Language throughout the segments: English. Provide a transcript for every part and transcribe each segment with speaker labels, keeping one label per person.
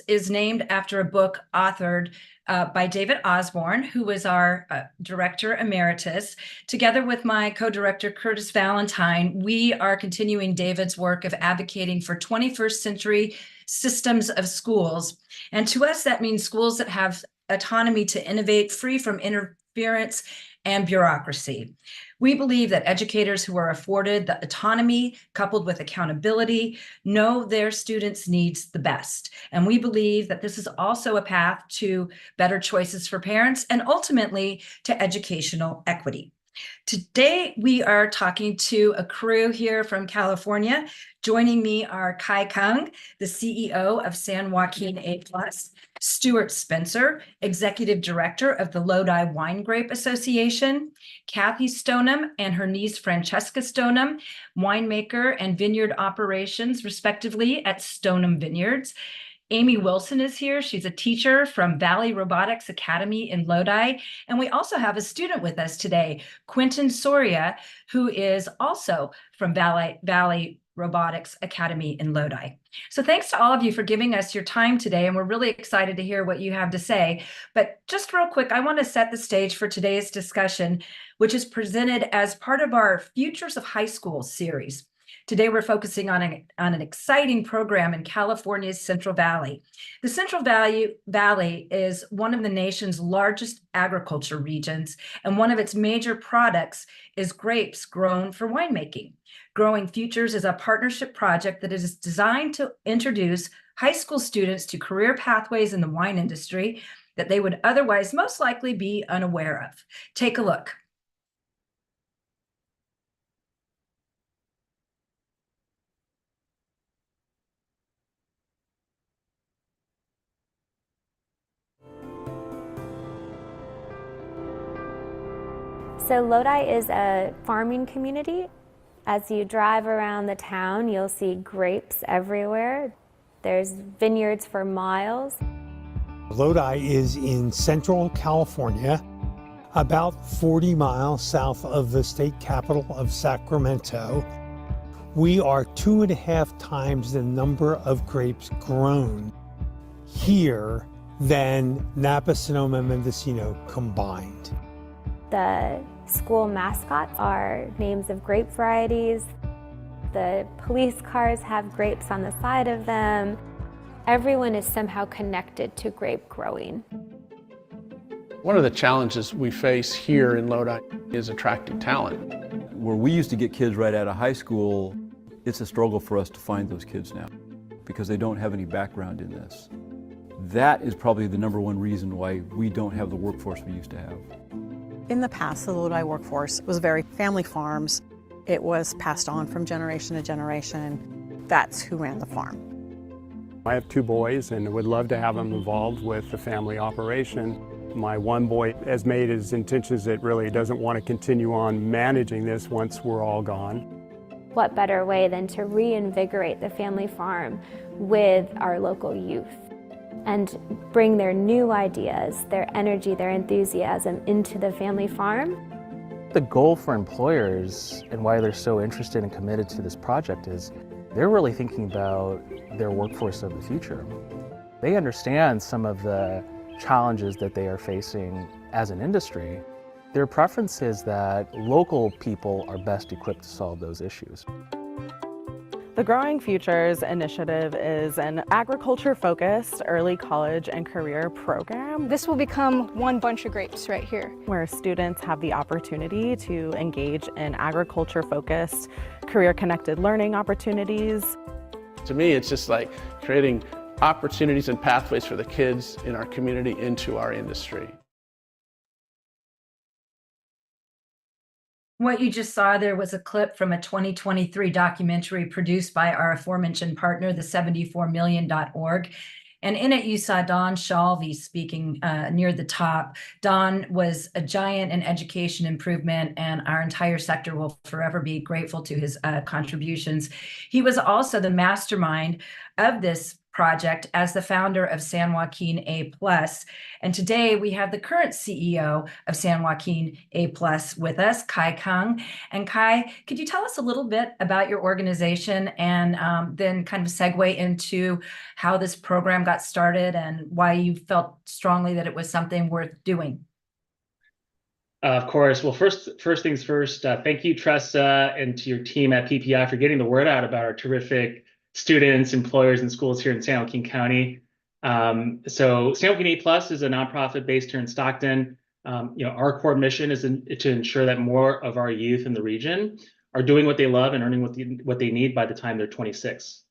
Speaker 1: is named after a book authored by David Osborne, who was our director emeritus. Together with my co-director, Curtis Valentine, we are continuing David's work of advocating for 21st century systems of schools. And to us, that means schools that have autonomy to innovate, free from interference and bureaucracy. We believe that educators who are afforded the autonomy coupled with accountability know their students' needs the best. And we believe that this is also a path to better choices for parents and ultimately to educational equity. Today, we are talking to a crew here from California. Joining me are Kai Kung, the CEO of San Joaquin A+, Stuart Spencer, Executive Director of the Lodi Wine Grape Association, Kathy Stoneham and her niece Francesca Stoneham, winemaker and vineyard operations, respectively, at Stoneham Vineyards. Amy Wilson is here. She's a teacher from Valley Robotics Academy in Lodi. And we also have a student with us today, Quentin Soria, who is also from Valley Robotics Academy in Lodi. So thanks to all of you for giving us your time today, and we're really excited to hear what you have to say. But just real quick, I want to set the stage for today's discussion, which is presented as part of our Futures of High School series. Today, we're focusing on an exciting program in California's Central Valley. The Central Valley is one of the nation's largest agriculture regions, and one of its major products is grapes grown for winemaking. Growing Futures is a partnership project that is designed to introduce high school students to career pathways in the wine industry that they would otherwise most likely be unaware of. Take a look.
Speaker 2: So Lodi is a farming community. As you drive around the town, you'll see grapes everywhere. There's vineyards for miles.
Speaker 3: Lodi is in central California, about 40 miles south of the state capital of Sacramento. We are 2.5 times the number of grapes grown here than Napa, Sonoma, Mendocino combined.
Speaker 2: The school mascots are names of grape varieties. The police cars have grapes on the side of them. Everyone is somehow connected to grape growing.
Speaker 4: One of the challenges we face here in Lodi is attracting talent.
Speaker 5: Where we used to get kids right out of high school, it's a struggle for us to find those kids now because they don't have any background in this. That is probably the #1 reason why we don't have the workforce we used to have.
Speaker 6: In the past, the Lodi workforce was very family farms. It was passed on from generation to generation. That's who ran the farm.
Speaker 7: I have 2 boys and would love to have them involved with the family operation. My one boy has made his intentions that really doesn't want to continue on managing this once we're all gone.
Speaker 2: What better way than to reinvigorate the family farm with our local youth and bring their new ideas, their energy, their enthusiasm into the family farm?
Speaker 8: The goal for employers and why they're so interested and committed to this project is they're really thinking about their workforce of the future. They understand some of the challenges that they are facing as an industry. Their preference is that local people are best equipped to solve those issues.
Speaker 9: The Growing Futures initiative is an agriculture-focused early college and career program.
Speaker 10: This will become one bunch of grapes right here,
Speaker 9: where students have the opportunity to engage in agriculture-focused, career-connected learning opportunities.
Speaker 4: To me, it's just like creating opportunities and pathways for the kids in our community into our industry.
Speaker 1: What you just saw there was a clip from a 2023 documentary produced by our aforementioned partner, the 74million.org. And in it, you saw Don Shalvey speaking near the top. Don was a giant in education improvement, and our entire sector will forever be grateful to his contributions. He was also the mastermind of this project as the founder of San Joaquin A+. And today we have the current CEO of San Joaquin A+ with us, Kai Kang. And Kai, could you tell us a little bit about your organization and then kind of segue into how this program got started and why you felt strongly that it was something worth doing?
Speaker 11: Of course. Well, first things first, thank you, Tressa, and to your team at PPI for getting the word out about our terrific students, employers, and schools here in San Joaquin County. So San Joaquin A+ is a nonprofit based here in Stockton. Our core mission is to ensure that more of our youth in the region are doing what they love and earning what they need by the time they're 26.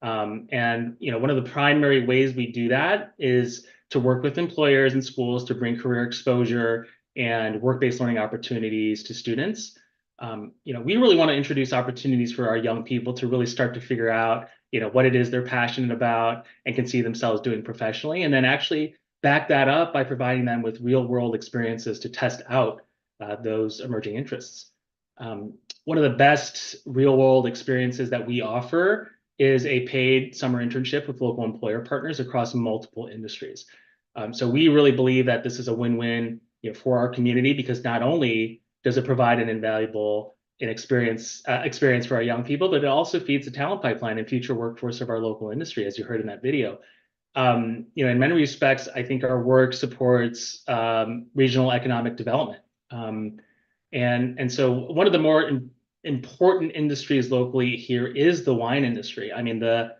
Speaker 11: And one of the primary ways we do that is to work with employers and schools to bring career exposure and work-based learning opportunities to students. We really want to introduce opportunities for our young people to really start to figure out, what it is they're passionate about and can see themselves doing professionally, and then actually back that up by providing them with real-world experiences to test out those emerging interests. One of the best real-world experiences that we offer is a paid summer internship with local employer partners across multiple industries. So we really believe that this is a win-win for our community, because not only does it provide an invaluable experience for our young people, but it also feeds the talent pipeline and future workforce of our local industry, as you heard in that video. In many respects, I think our work supports regional economic development. And so one of the more important industries locally here is the wine industry. I mean, the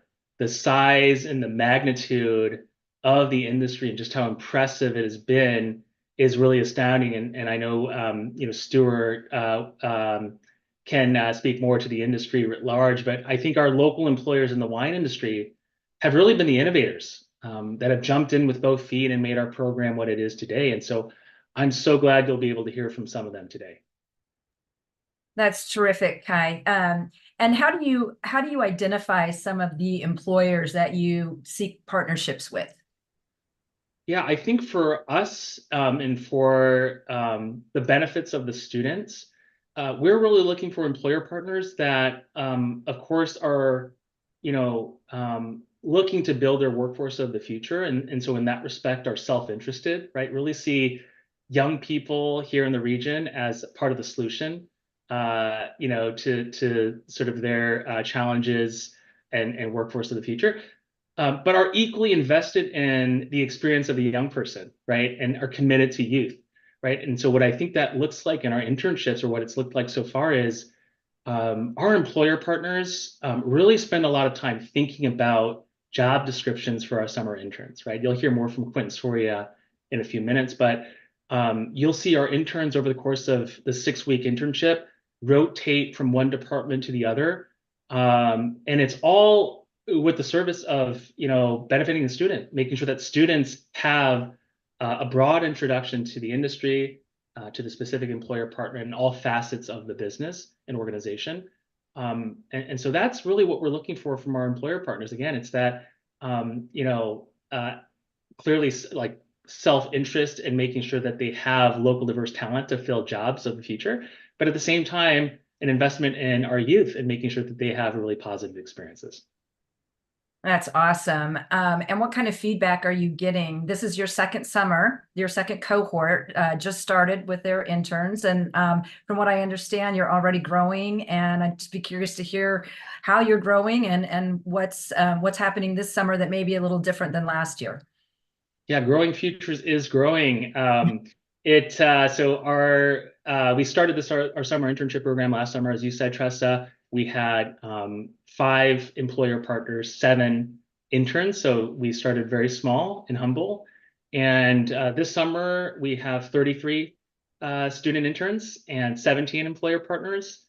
Speaker 11: size and the magnitude of the industry and just how impressive it has been is really astounding. And I know, Stuart can speak more to the industry writ large, but I think our local employers in the wine industry have really been the innovators that have jumped in with both feet and made our program what it is today. And so I'm so glad you'll be able to hear from some of them today.
Speaker 1: That's terrific, Kai. And how do you identify some of the employers that you seek partnerships with?
Speaker 11: Yeah, I think for us and for the benefits of the students, we're really looking for employer partners that, of course, are, looking to build their workforce of the future. And so in that respect, are self-interested, right? Really see young people here in the region as part of the solution, to sort of their challenges and workforce of the future. But are equally invested in the experience of the young person, right? And are committed to youth, right? And so what I think that looks like in our internships, or what it's looked like so far, is our employer partners really spend a lot of time thinking about job descriptions for our summer interns, right? You'll hear more from Quentin Soria in a few minutes, but you'll see our interns over the course of the 6-week internship rotate from one department to the other. And it's all with the service of, benefiting the student, making sure that students have a broad introduction to the industry, to the specific employer partner, and all facets of the business and organization. And so that's really what we're looking for from our employer partners. Again, it's that, clearly like self-interest in making sure that they have local diverse talent to fill jobs of the future, but at the same time, an investment in our youth and making sure that they have really positive experiences.
Speaker 1: That's awesome. And what kind of feedback are you getting? This is your second summer, your second cohort just started with their interns. And from what I understand, you're already growing. And I'd just be curious to hear how you're growing and what's happening this summer that may be a little different than last year.
Speaker 11: Yeah, Growing Futures is growing. We started our summer internship program last summer, as you said, Tressa. We had 5 employer partners, 7 interns. So we started very small and humble. And this summer we have 33 student interns and 17 employer partners.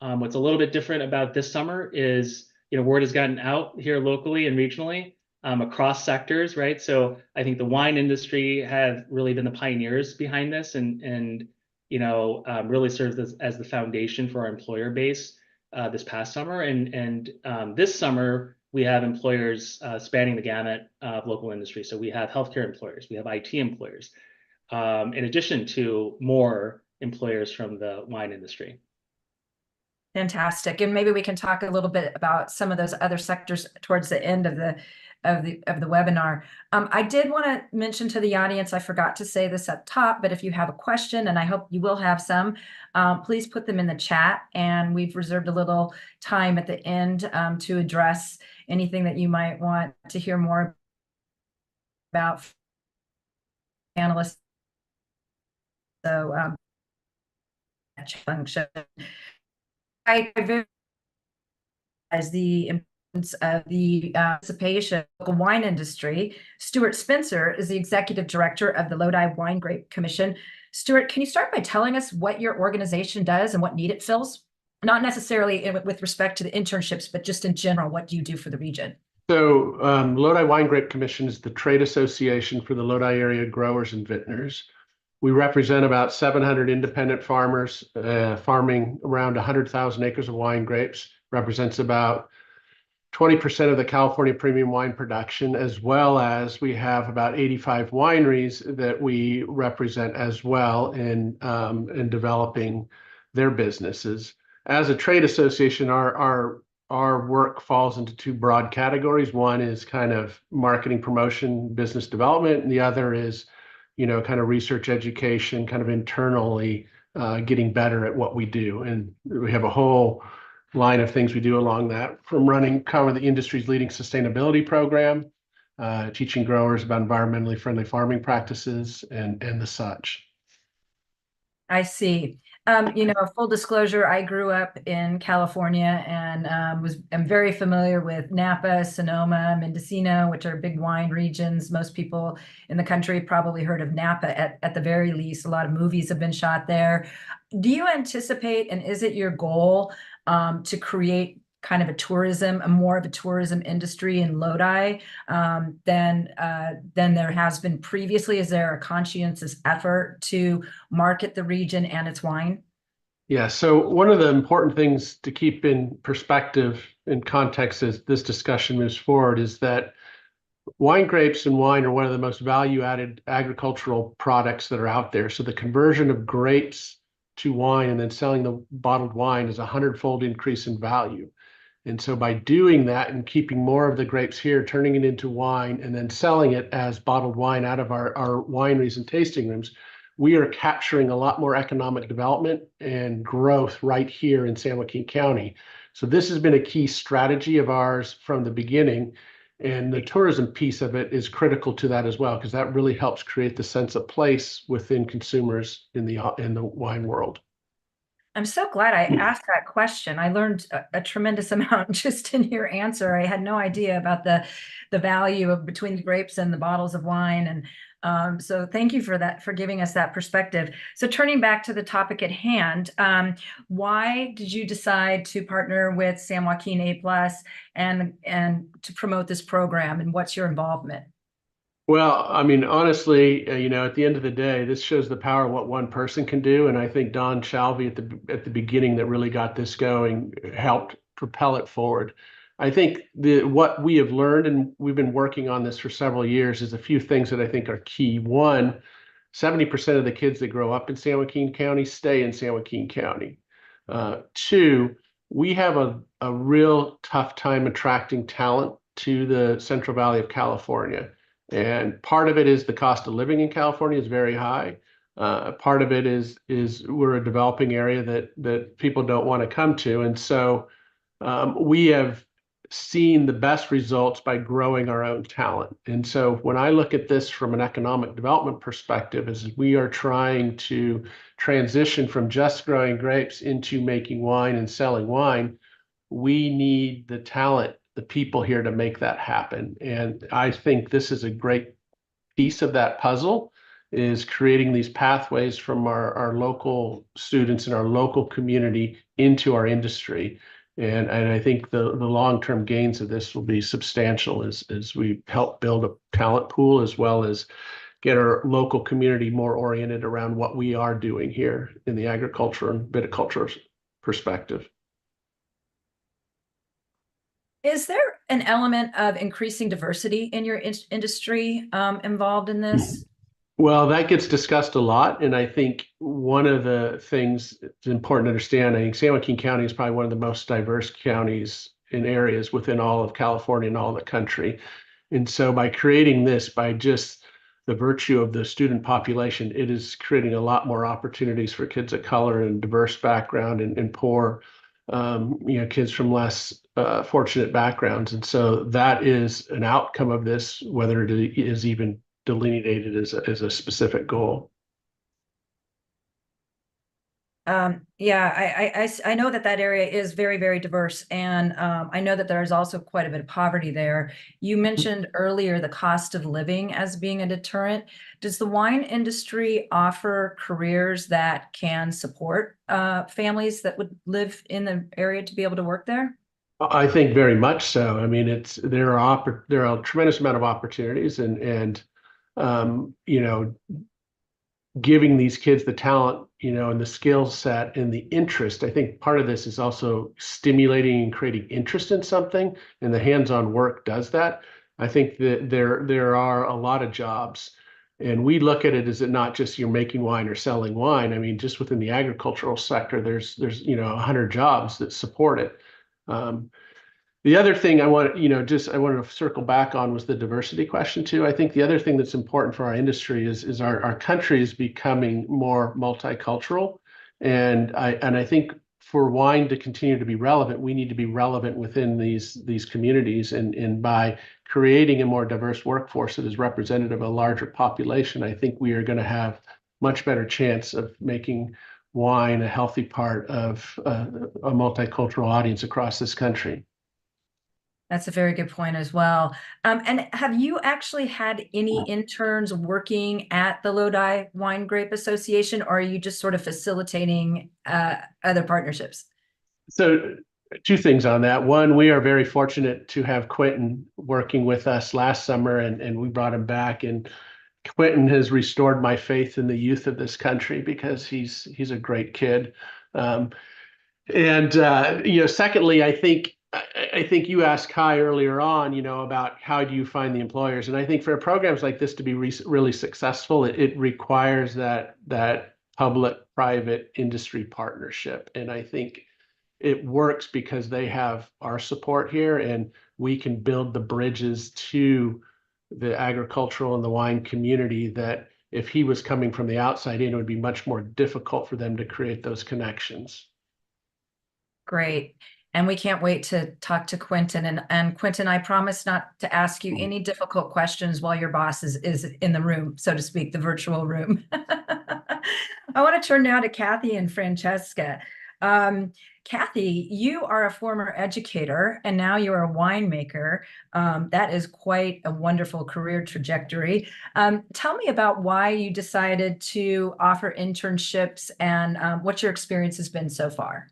Speaker 11: What's a little bit different about this summer is, word has gotten out here locally and regionally across sectors, right? So I think the wine industry have really been the pioneers behind this and really served as the foundation for our employer base this past summer. And this summer, we have employers spanning the gamut of local industry. So we have healthcare employers, we have IT employers, in addition to more employers from the wine industry.
Speaker 1: Fantastic. And maybe we can talk a little bit about some of those other sectors towards the end of the webinar. I did want to mention to the audience, I forgot to say this up top, but if you have a question, and I hope you will have some, please put them in the chat, and we've reserved a little time at the end to address anything that you might want to hear more about panelists. So function. I as the importance of the participation of the local wine industry. Stuart Spencer is the executive director of the Lodi Wine Grape Commission. Stuart, can you start by telling us what your organization does and what need it fills? Not necessarily with respect to the internships, but just in general, what do you do for the region?
Speaker 4: So Lodi Wine Grape Commission is the trade association for the Lodi area growers and vintners. We represent about 700 independent farmers farming around 100,000 acres of wine grapes, represents about 20% of the California premium wine production, as well as we have about 85 wineries that we represent as well in developing their businesses. As a trade association, our work falls into two broad categories. One is kind of marketing, promotion, business development, and the other is, kind of research, education, kind of internally getting better at what we do. And we have a whole line of things we do along that, from running kind of the industry's leading sustainability program, teaching growers about environmentally friendly farming practices, and the such.
Speaker 1: I see. Full disclosure, I grew up in California and am very familiar with Napa, Sonoma, Mendocino, which are big wine regions. Most people in the country probably heard of Napa at the very least. A lot of movies have been shot there. Do you anticipate, and is it your goal to create kind of more of a tourism industry in Lodi than there has been previously? Is there a conscientious effort to market the region and its wine?
Speaker 4: Yeah, so one of the important things to keep in perspective in context as this discussion moves forward is that wine grapes and wine are one of the most value-added agricultural products that are out there. So the conversion of grapes to wine and then selling the bottled wine is a 100-fold increase in value. And so by doing that and keeping more of the grapes here, turning it into wine, and then selling it as bottled wine out of our wineries and tasting rooms, we are capturing a lot more economic development and growth right here in San Joaquin County. So this has been a key strategy of ours from the beginning. And the tourism piece of it is critical to that as well, because that really helps create the sense of place within consumers in the wine world.
Speaker 1: I'm so glad I asked that question. I learned a tremendous amount just in your answer. I had no idea about the value of between the grapes and the bottles of wine. And so thank you for that, for giving us that perspective. So turning back to the topic at hand, why did you decide to partner with San Joaquin A+ and to promote this program, and what's your involvement?
Speaker 4: Well, I mean, honestly, at the end of the day, this shows the power of what one person can do. And I think Don Shalvey at the beginning that really got this going helped propel it forward. I think what we have learned, and we've been working on this for several years, is a few things that I think are key. One, 70% of the kids that grow up in San Joaquin County stay in San Joaquin County. Two, we have a real tough time attracting talent to the Central Valley of California. And part of it is the cost of living in California is very high. Part of it is we're a developing area that people don't want to come to. And so we have seen the best results by growing our own talent. And so when I look at this from an economic development perspective, is we are trying to transition from just growing grapes into making wine and selling wine. We need the talent, the people here to make that happen. And I think this is a great piece of that puzzle, is creating these pathways from our local students and our local community into our industry. And I think the long-term gains of this will be substantial as we help build a talent pool, as well as get our local community more oriented around what we are doing here in the agriculture and viticulture perspective.
Speaker 1: Is there an element of increasing diversity in your industry involved in this?
Speaker 4: Well, that gets discussed a lot, and I think one of the things it's important to understand, I think San Joaquin County is probably one of the most diverse counties in areas within all of California and all the country. And so by creating this, by just the virtue of the student population, it is creating a lot more opportunities for kids of color and diverse background and poor, kids from less fortunate backgrounds. And so that is an outcome of this, whether it is even delineated as a specific goal.
Speaker 1: Yeah, I know that area is very, very diverse, and I know that there's also quite a bit of poverty there. You mentioned earlier the cost of living as being a deterrent. Does the wine industry offer careers that can support families that would live in the area to be able to work there?
Speaker 4: I think very much so. I mean, there are a tremendous amount of opportunities, and giving these kids the talent, and the skill set and the interest. I think part of this is also stimulating and creating interest in something, and the hands-on work does that. I think that there are a lot of jobs, and we look at it as not just you're making wine or selling wine. I mean, just within the agricultural sector, there's 100 jobs that support it. The other thing I wanted to circle back on was the diversity question too. I think the other thing that's important for our industry is our country is becoming more multicultural. And I think for wine to continue to be relevant, we need to be relevant within these communities. And by creating a more diverse workforce that is representative of a larger population, I think we are going to have much better chance of making wine a healthy part of a multicultural audience across this country.
Speaker 1: That's a very good point as well. And have you actually had any interns working at the Lodi Wine Grape Association, or are you just sort of facilitating other partnerships?
Speaker 4: So two things on that. One, we are very fortunate to have Quentin working with us last summer, and we brought him back. And Quentin has restored my faith in the youth of this country because he's a great kid. Secondly, I think you asked Kai earlier on, about how do you find the employers, and I think for programs like this to be really successful, it requires that public-private industry partnership, and I think it works because they have our support here, and we can build the bridges to the agricultural and the wine community that if he was coming from the outside in, it would be much more difficult for them to create those connections.
Speaker 1: Great. And we can't wait to talk to Quentin. And Quentin, I promise not to ask you any difficult questions while your boss is in the room, so to speak, the virtual room. I want to turn now to Kathy and Francesca. Kathy, you are a former educator and now you're a winemaker. That is quite a wonderful career trajectory. Tell me about why you decided to offer internships and what your experience has been so far.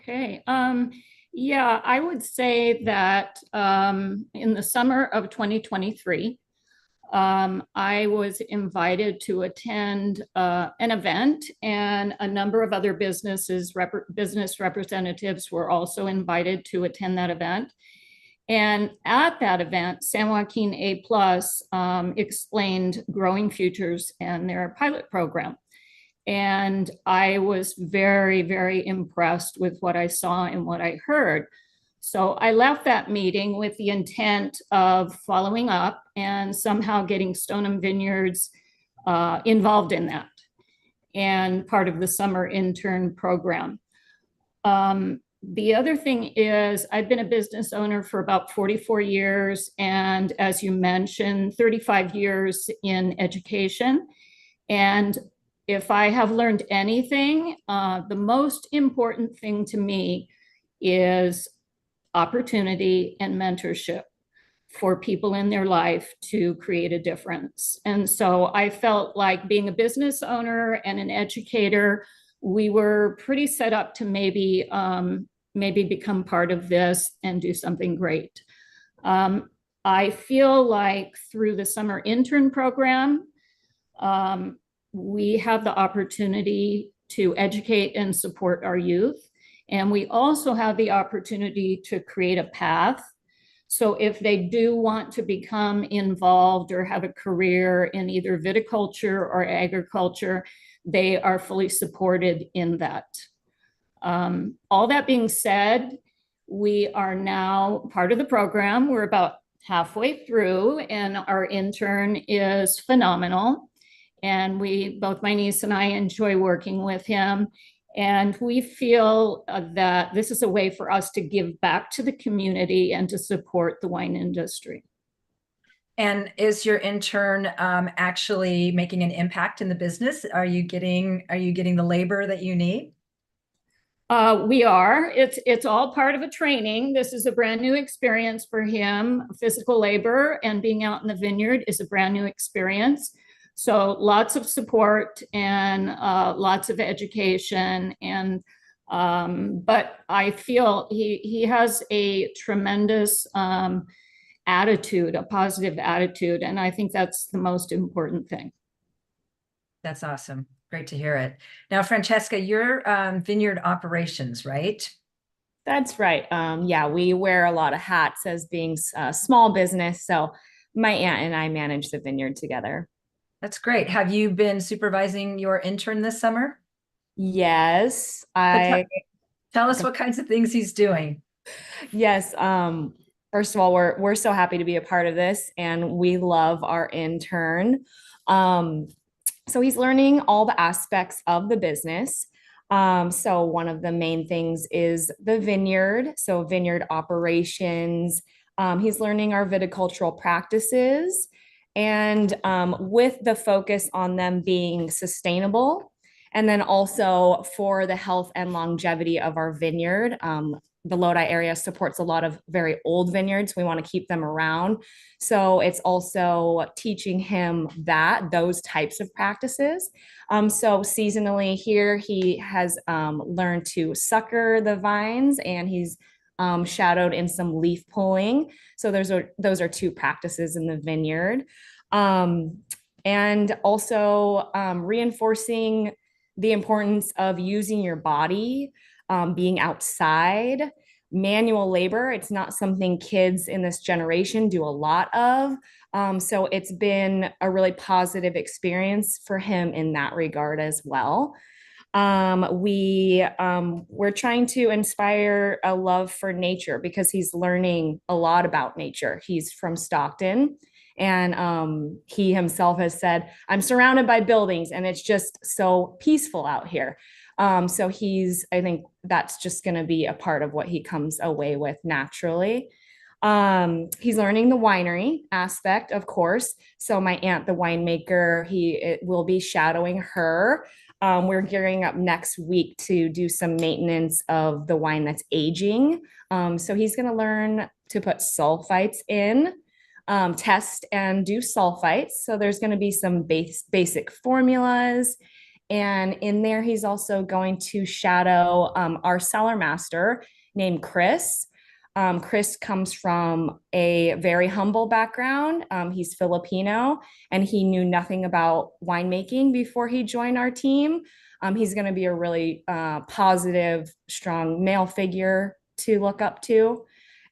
Speaker 12: Okay. Yeah, I would say that in the summer of 2023, I was invited to attend an event, and a number of other business representatives were also invited to attend that event. And at that event, San Joaquin A+ explained Growing Futures and their pilot program. And I was very, very impressed with what I saw and what I heard. So I left that meeting with the intent of following up and somehow getting Stoneham Vineyards involved in that and part of the summer intern program. The other thing is I've been a business owner for about 44 years. And as you mentioned, 35 years in education. And if I have learned anything, the most important thing to me is opportunity and mentorship for people in their life to create a difference. And so I felt like being a business owner and an educator, we were pretty set up to maybe become part of this and do something great. I feel like through the summer intern program, we have the opportunity to educate and support our youth. And we also have the opportunity to create a path So if they do want to become involved or have a career in either viticulture or agriculture, they are fully supported in that. All that being said, we are now part of the program. We're about halfway through, and our intern is phenomenal. And both my niece and I enjoy working with him. And we feel that this is a way for us to give back to the community and to support the wine industry.
Speaker 1: And is your intern actually making an impact in the business? Are you getting the labor that you need?
Speaker 12: We are. It's all part of a training. This is a brand new experience for him. Physical labor and being out in the vineyard is a brand new experience. So lots of support and lots of education. And but I feel he has a tremendous attitude, a positive attitude, and I think that's the most important thing.
Speaker 1: That's awesome. Great to hear it. Now, Francesca, you're vineyard operations, right?
Speaker 13: That's right. Yeah, we wear a lot of hats as being a small business. So my aunt and I manage the vineyard together.
Speaker 1: That's great. Have you been supervising your intern this summer?
Speaker 13: Yes.
Speaker 1: Tell us what kinds of things he's doing.
Speaker 13: Yes. First of all, we're so happy to be a part of this, and we love our intern. So he's learning all the aspects of the business. So one of the main things is the vineyard, so vineyard operations. He's learning our viticultural practices, and with the focus on them being sustainable, and then also for the health and longevity of our vineyard. The Lodi area supports a lot of very old vineyards. We want to keep them around. So it's also teaching him those types of practices. So seasonally here, he has learned to sucker the vines, and he's shadowed in some leaf pulling. So those are two practices in the vineyard. And also reinforcing the importance of using your body, being outside, manual labor. It's not something kids in this generation do a lot of. So it's been a really positive experience for him in that regard as well. We're trying to inspire a love for nature because he's learning a lot about nature. He's from Stockton, and he himself has said, I'm surrounded by buildings and it's just so peaceful out here. So I think that's just going to be a part of what he comes away with naturally. He's learning the winery aspect, of course. So my aunt, the winemaker, he will be shadowing her. We're gearing up next week to do some maintenance of the wine that's aging. So he's going to learn to put sulfites in, test and do sulfites. So there's going to be some basic formulas. And in there, he's also going to shadow our cellar master named Chris. Chris comes from a very humble background. He's Filipino, and he knew nothing about winemaking before he joined our team. He's going to be a really positive, strong male figure to look up to.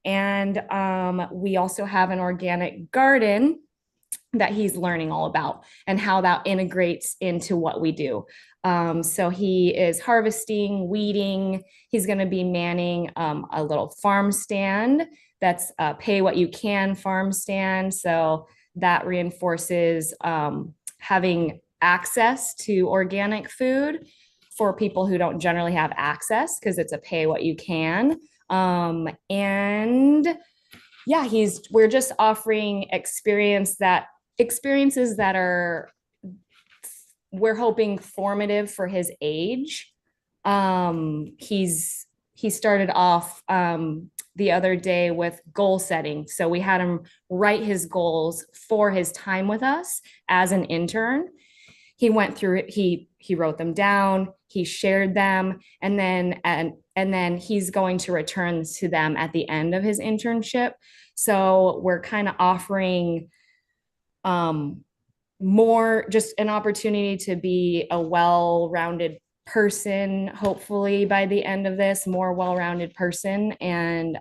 Speaker 13: And we also have an organic garden that he's learning all about and how that integrates into what we do. So he is harvesting, weeding. He's going to be manning a little farm stand that's a pay what you can farm stand. So that reinforces having access to organic food for people who don't generally have access, because it's a pay what you can. And yeah, we're just offering experiences that are, we're hoping, formative for his age. He started off the other day with goal setting. So we had him write his goals for his time with us as an intern. He went through it, he wrote them down, he shared them, and then he's going to return to them at the end of his internship. So we're kind of offering more, just an opportunity to be a well-rounded person, hopefully by the end of this, more well-rounded person. And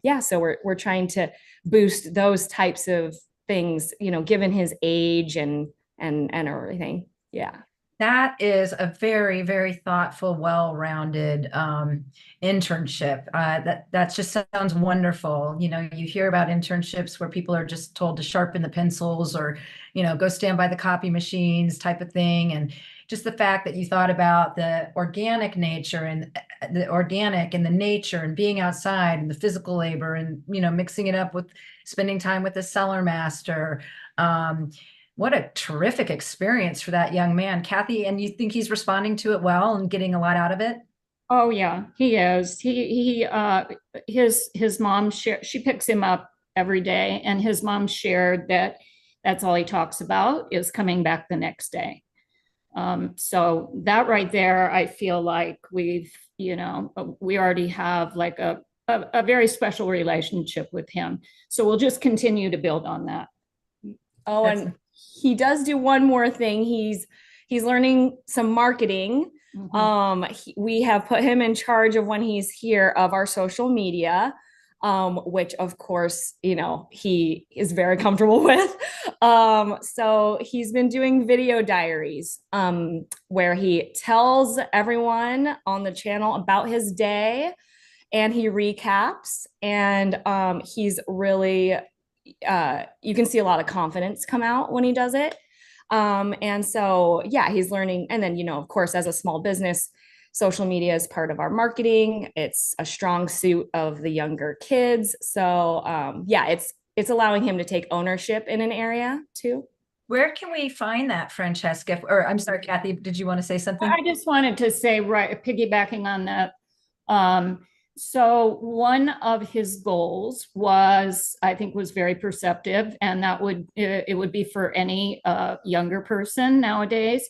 Speaker 13: yeah, so we're trying to boost those types of things, you know, given his age and everything. Yeah.
Speaker 1: That is a very, very thoughtful, well-rounded internship. That just sounds wonderful. You know, you hear about internships where people are just told to sharpen the pencils or, you know, go stand by the copy machines type of thing. And just the fact that you thought about the organic nature and the nature and being outside and the physical labor and, you know, mixing it up with spending time with the cellar master. What a terrific experience for that young man, Kathy. And you think he's responding to it well and getting a lot out of it?
Speaker 12: Oh yeah, he is. His mom she picks him up every day, and his mom shared that that's all he talks about is coming back the next day. So that right there, I feel like we already have like a very special relationship with him. So we'll just continue to build on that.
Speaker 13: Oh, and he does do one more thing. He's learning some marketing. We have put him in charge of, when he's here, of our social media, which of course, you know, he is very comfortable with. So he's been doing video diaries, where he tells everyone on the channel about his day and he recaps, and he's really, you can see a lot of confidence come out when he does it. And so, yeah, he's learning. And then, you know, of course, as a small business, social media is part of our marketing. It's a strong suit of the younger kids. So, yeah, it's allowing him to take ownership in an area too.
Speaker 1: Where can we find that, Francesca? Or I'm sorry, Kathy, did you want to say something?
Speaker 12: I just wanted to say, right, piggybacking on that. So one of his goals was very perceptive, and it would be for any younger person nowadays,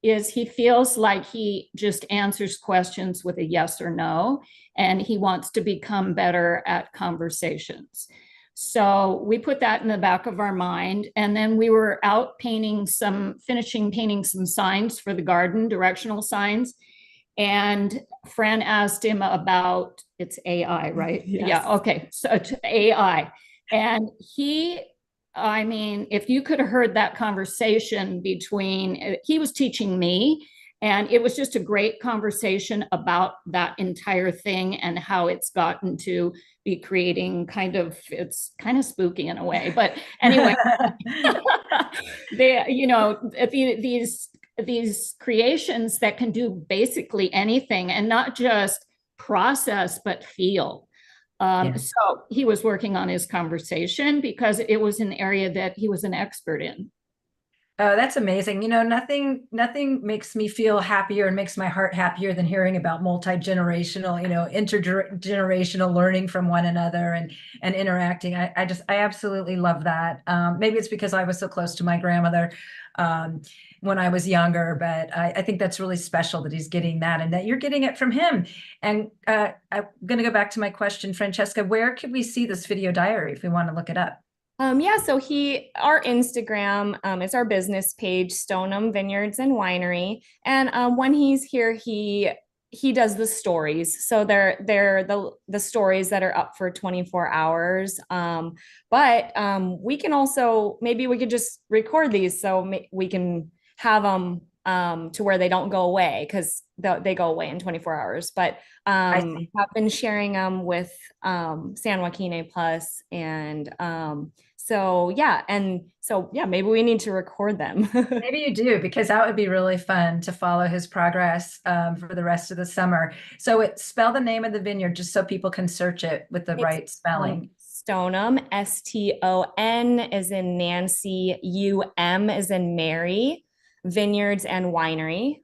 Speaker 12: is he feels like he just answers questions with a yes or no, and he wants to become better at conversations. So we put that in the back of our mind, and then we were out finishing painting some signs for the garden, directional signs. And Fran asked him about, it's AI, right?
Speaker 13: Yes.
Speaker 12: Yeah, okay, so it's AI. And if you could have heard that conversation he was teaching me, and it was just a great conversation about that entire thing and how it's gotten to be creating it's kind of spooky in a way, but anyway, these creations that can do basically anything and not just process, but feel. So he was working on his conversation because it was an area that he was an expert in.
Speaker 1: Oh, that's amazing. You know, nothing makes me feel happier and makes my heart happier than hearing about multi-generational, you know, intergenerational learning from one another and interacting. I absolutely love that. Maybe it's because I was so close to my grandmother when I was younger, but I think that's really special that he's getting that and that you're getting it from him. And I'm going to go back to my question, Francesca, where could we see this video diary if we want to look it up?
Speaker 13: Yeah, so our Instagram, it's our business page, Stoneham Vineyards and Winery. And when he's here, he does the stories. So they're the stories that are up for 24 hours. But we can also, maybe we could just record these so we can have them to where they don't go away, because they go away in 24 hours. But I've been sharing them with San Joaquin A Plus, and maybe we need to record them.
Speaker 1: Maybe you do, because that would be really fun to follow his progress for the rest of the summer. So spell the name of the vineyard just so people can search it with the right spelling.
Speaker 13: Stoneham, STON as in Nancy, UM as in Mary, Vineyards and Winery.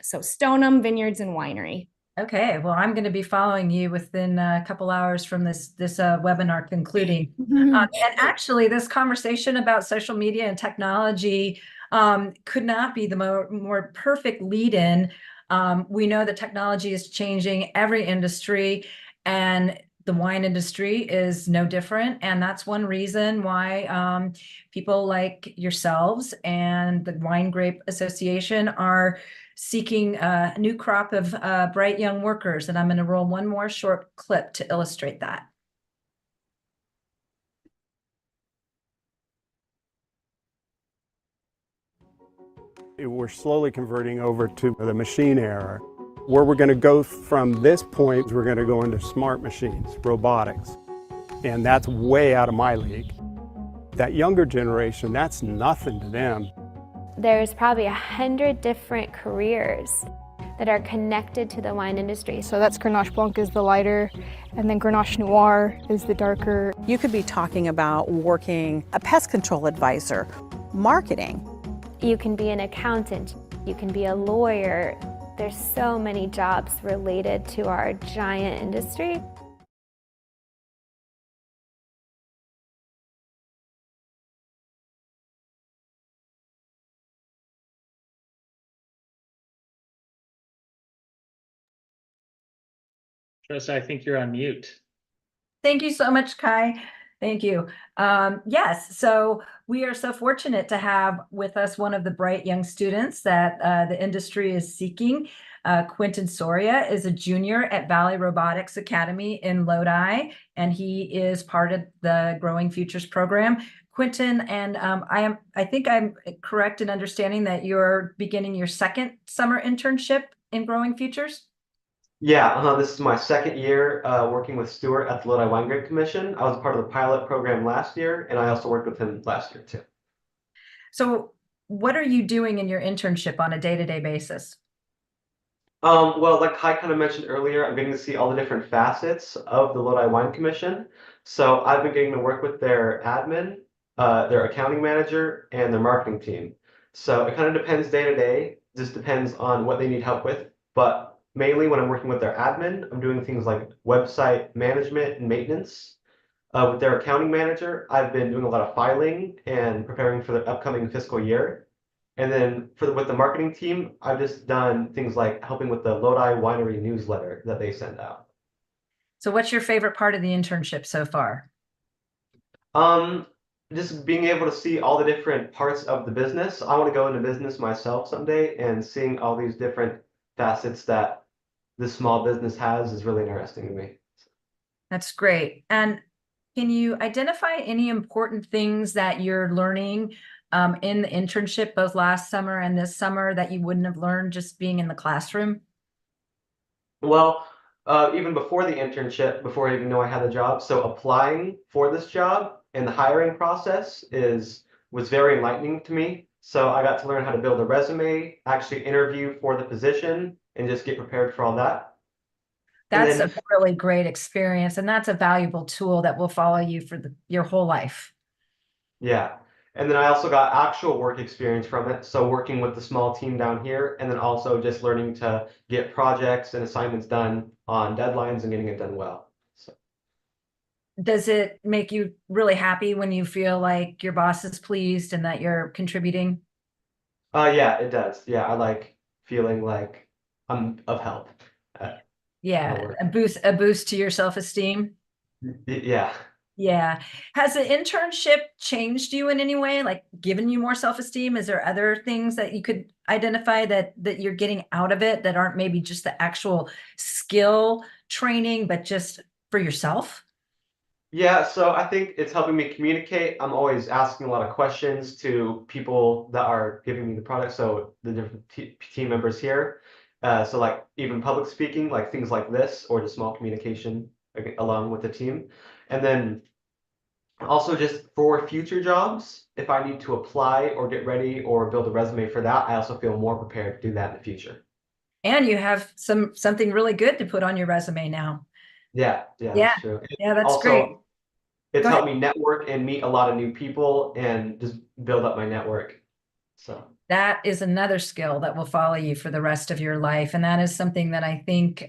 Speaker 13: So Stoneham Vineyards and Winery.
Speaker 1: Okay, well, I'm going to be following you within a couple hours from this webinar concluding. And actually, this conversation about social media and technology could not be the more perfect lead-in. We know that technology is changing every industry, and the wine industry is no different. And that's one reason why people like yourselves and the Wine Grape Association are seeking a new crop of bright young workers. And I'm going to roll one more short clip to illustrate that.
Speaker 7: We're slowly converting over to the machine era. Where we're going to go from this point, we're going to go into smart machines, robotics. And that's way out of my league. That younger generation, that's nothing to them.
Speaker 2: There's probably 100 different careers that are connected to the wine industry.
Speaker 10: So that's Grenache Blanc is the lighter, and then Grenache Noir is the darker.
Speaker 6: You could be talking about working a pest control advisor, marketing.
Speaker 2: You can be an accountant, you can be a lawyer. There's so many jobs related to our giant industry.
Speaker 11: Tressa, I think you're on mute.
Speaker 1: Thank you so much, Kai. Thank you. Yes, so we are so fortunate to have with us one of the bright young students that the industry is seeking. Quentin Soria is a junior at Valley Robotics Academy in Lodi, and he is part of the Growing Futures program. Quentin, and I think I'm correct in understanding that you're beginning your second summer internship in Growing Futures?
Speaker 14: Yeah, this is my second year working with Stuart at the Lodi Wine Grape Commission. I was part of the pilot program last year, and I also worked with him last year too.
Speaker 1: So what are you doing in your internship on a day-to-day basis?
Speaker 14: Well, like Kai kind of mentioned earlier, I'm getting to see all the different facets of the Lodi Wine Commission. So I've been getting to work with their admin, their accounting manager, and their marketing team. So it kind of depends day to day. Just depends on what they need help with. But mainly when I'm working with their admin, I'm doing things like website management and maintenance. With their accounting manager, I've been doing a lot of filing and preparing for the upcoming fiscal year. And then with the marketing team, I've just done things like helping with the Lodi Winery newsletter that they send out.
Speaker 1: So what's your favorite part of the internship so far?
Speaker 14: Just being able to see all the different parts of the business. I want to go into business myself someday, and seeing all these different facets that this small business has is really interesting to me.
Speaker 1: That's great. And can you identify any important things that you're learning in the internship, both last summer and this summer, that you wouldn't have learned just being in the classroom?
Speaker 14: Well, even before the internship, before I even know I had the job, so applying for this job and the hiring process was very enlightening to me. So I got to learn how to build a resume, actually interview for the position, and just get prepared for all that.
Speaker 1: That's a really great experience, and that's a valuable tool that will follow you for your whole life.
Speaker 14: Yeah. And then I also got actual work experience from it. So working with the small team down here, and then also just learning to get projects and assignments done on deadlines and getting it done well. So.
Speaker 1: Does it make you really happy when you feel like your boss is pleased and that you're contributing?
Speaker 14: Yeah, it does. Yeah, I like feeling like I'm of help.
Speaker 1: Yeah, a boost to your self-esteem.
Speaker 14: Yeah.
Speaker 1: Yeah. Has the internship changed you in any way, like given you more self-esteem? Is there other things that you could identify that you're getting out of it that aren't maybe just the actual skill training, but just for yourself?
Speaker 14: Yeah, so I think it's helping me communicate. I'm always asking a lot of questions to people that are giving me the product. So the different team members here. So like even public speaking, like things like this, or just small communication along with the team. And then also just for future jobs, if I need to apply or get ready or build a resume for that, I also feel more prepared to do that in the future.
Speaker 1: And you have something really good to put on your resume now.
Speaker 14: Yeah, that's true.
Speaker 1: Yeah, that's
Speaker 14: also,
Speaker 1: great.
Speaker 14: It's helped me network and meet a lot of new people and just build up my network. So
Speaker 1: that is another skill that will follow you for the rest of your life. And that is something that I think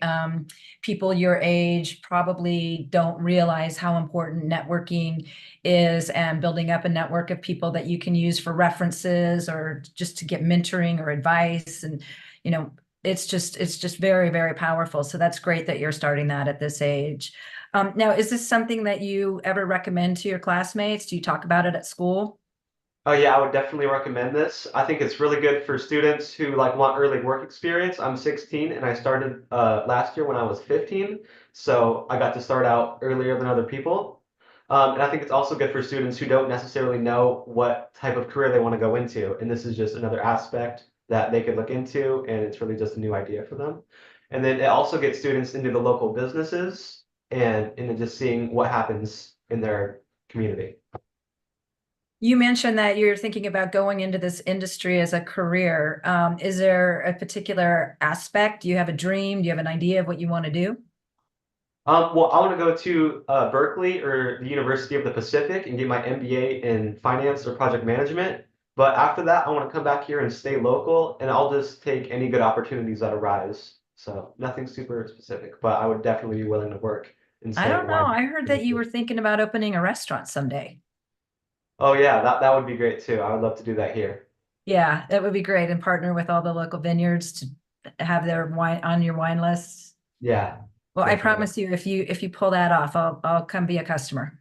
Speaker 1: people your age probably don't realize how important networking is, and building up a network of people that you can use for references or just to get mentoring or advice. And, you know, it's just very, very powerful. So that's great that you're starting that at this age. Now, is this something that you ever recommend to your classmates? Do you talk about it at school?
Speaker 14: Oh yeah, I would definitely recommend this. I think it's really good for students who like want early work experience. I'm 16 and I started last year when I was 15, so I got to start out earlier than other people. And I think it's also good for students who don't necessarily know what type of career they want to go into, and this is just another aspect that they could look into, and it's really just a new idea for them. And then it also gets students into the local businesses and into just seeing what happens in their community.
Speaker 1: You mentioned that you're thinking about going into this industry as a career. Is there a particular aspect? Do you have a dream? Do you have an idea of what you want to do?
Speaker 14: Well, I want to go to Berkeley or the University of the Pacific and get my MBA in finance or project management. But after that, I want to come back here and stay local, and I'll just take any good opportunities that arise. So nothing super specific, but I would definitely be willing to work and
Speaker 1: I
Speaker 14: stay
Speaker 1: don't
Speaker 14: in
Speaker 1: know.
Speaker 14: line.
Speaker 1: I heard that you were thinking about opening a restaurant someday.
Speaker 14: Oh yeah, that would be great too. I would love to do that here.
Speaker 1: Yeah, that would be great, and partner with all the local vineyards to have their wine on your wine lists.
Speaker 14: Yeah,
Speaker 1: Well, I
Speaker 14: definitely.
Speaker 1: promise you, if you pull that off, I'll come be a customer.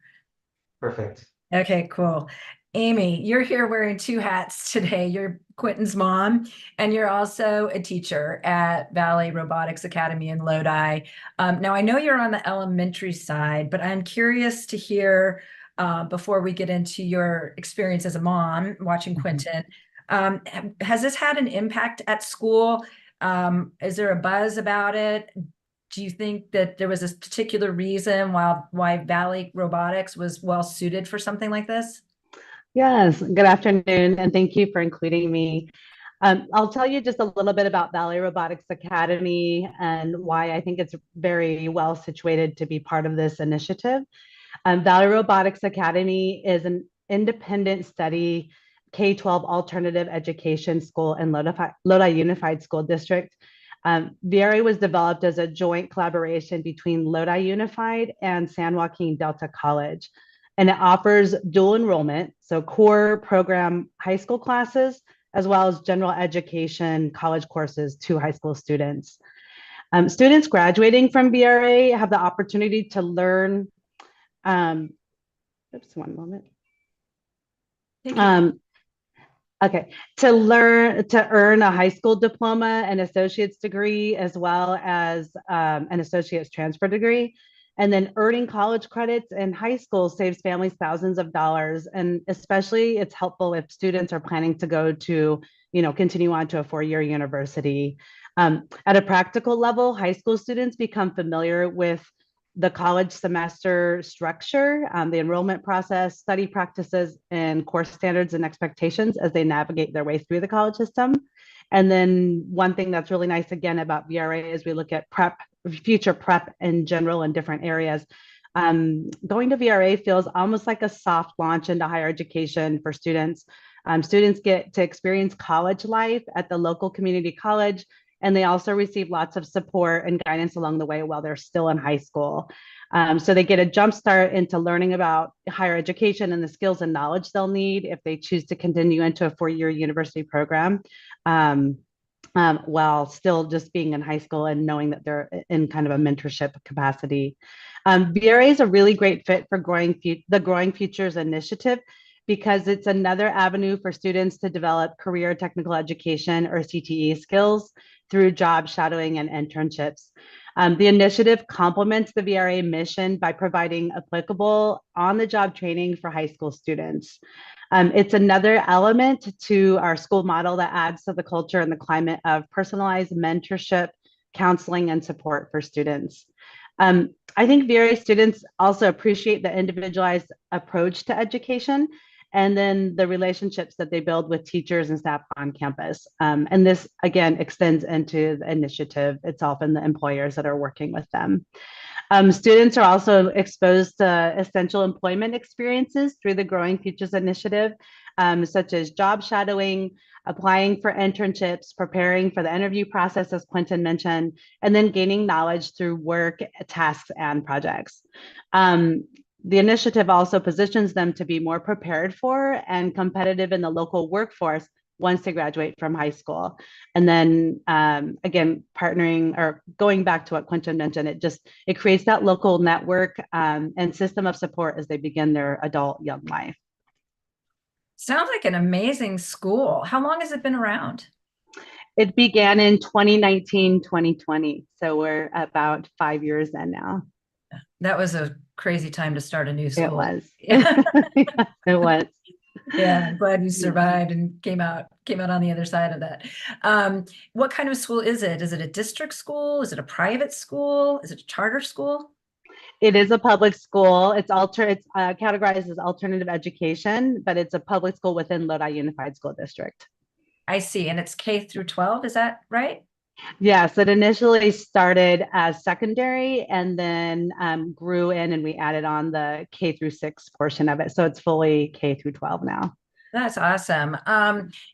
Speaker 14: Perfect.
Speaker 1: Okay, cool. Amy, you're here wearing two hats today. You're Quentin's mom, and you're also a teacher at Valley Robotics Academy in Lodi. Now, I know you're on the elementary side, but I'm curious to hear, before we get into your experience as a mom watching Quentin, has this had an impact at school? Is there a buzz about it? Do you think that there was a particular reason why Valley Robotics was well suited for something like this?
Speaker 15: Yes, good afternoon, and thank you for including me. I'll tell you just a little bit about Valley Robotics Academy and why I think it's very well situated to be part of this initiative. Valley Robotics Academy is an independent study K-12 alternative education school in Lodi Unified School District. VRA was developed as a joint collaboration between Lodi Unified and San Joaquin Delta College. And it offers dual enrollment, so core program high school classes, as well as general education college courses to high school students. Students graduating from VRA have the opportunity to learn, oops, one moment. Okay, to earn a high school diploma, an associate's degree, as well as an associate's transfer degree. And then earning college credits in high school saves families thousands of dollars. And especially it's helpful if students are planning to go to, continue on to a four-year university. At a practical level, high school students become familiar with the college semester structure, the enrollment process, study practices, and course standards and expectations as they navigate their way through the college system. And then one thing that's really nice again about VRA is we look at future prep in general in different areas. Going to VRA feels almost like a soft launch into higher education for students. Students get to experience college life at the local community college, and they also receive lots of support and guidance along the way while they're still in high school. So they get a jump start into learning about higher education and the skills and knowledge they'll need if they choose to continue into a four-year university program, while still just being in high school and knowing that they're in kind of a mentorship capacity. VRA is a really great fit for the Growing Futures Initiative because it's another avenue for students to develop career technical education or CTE skills through job shadowing and internships. The initiative complements the VRA mission by providing applicable on-the-job training for high school students. It's another element to our school model that adds to the culture and the climate of personalized mentorship, counseling, and support for students. I think VRA students also appreciate the individualized approach to education and then the relationships that they build with teachers and staff on campus. And this, again, extends into the initiative itself and the employers that are working with them. Students are also exposed to essential employment experiences through the Growing Futures Initiative, such as job shadowing, applying for internships, preparing for the interview process, as Quentin mentioned, and then gaining knowledge through work, tasks, and projects. The initiative also positions them to be more prepared for and competitive in the local workforce once they graduate from high school. And then again, partnering or going back to what Quentin mentioned, it creates that local network and system of support as they begin their adult young life.
Speaker 1: Sounds like an amazing school. How long has it been around?
Speaker 15: It began in 2019, 2020. So we're about 5 years in now.
Speaker 1: That was a crazy time to start a new school.
Speaker 15: It was.
Speaker 1: Yeah.
Speaker 15: It was.
Speaker 1: Yeah, I'm glad you survived and came out on the other side of that. What kind of school is it? Is it a district school? Is it a private school? Is it a charter school?
Speaker 15: It is a public school. It's categorized as alternative education, but it's a public school within Lodi Unified School District.
Speaker 1: I see. And it's K through 12, is that right?
Speaker 15: Yes, it initially started as secondary and then grew in, and we added on the K through 6 portion of it. So it's fully K through 12 now.
Speaker 1: That's awesome.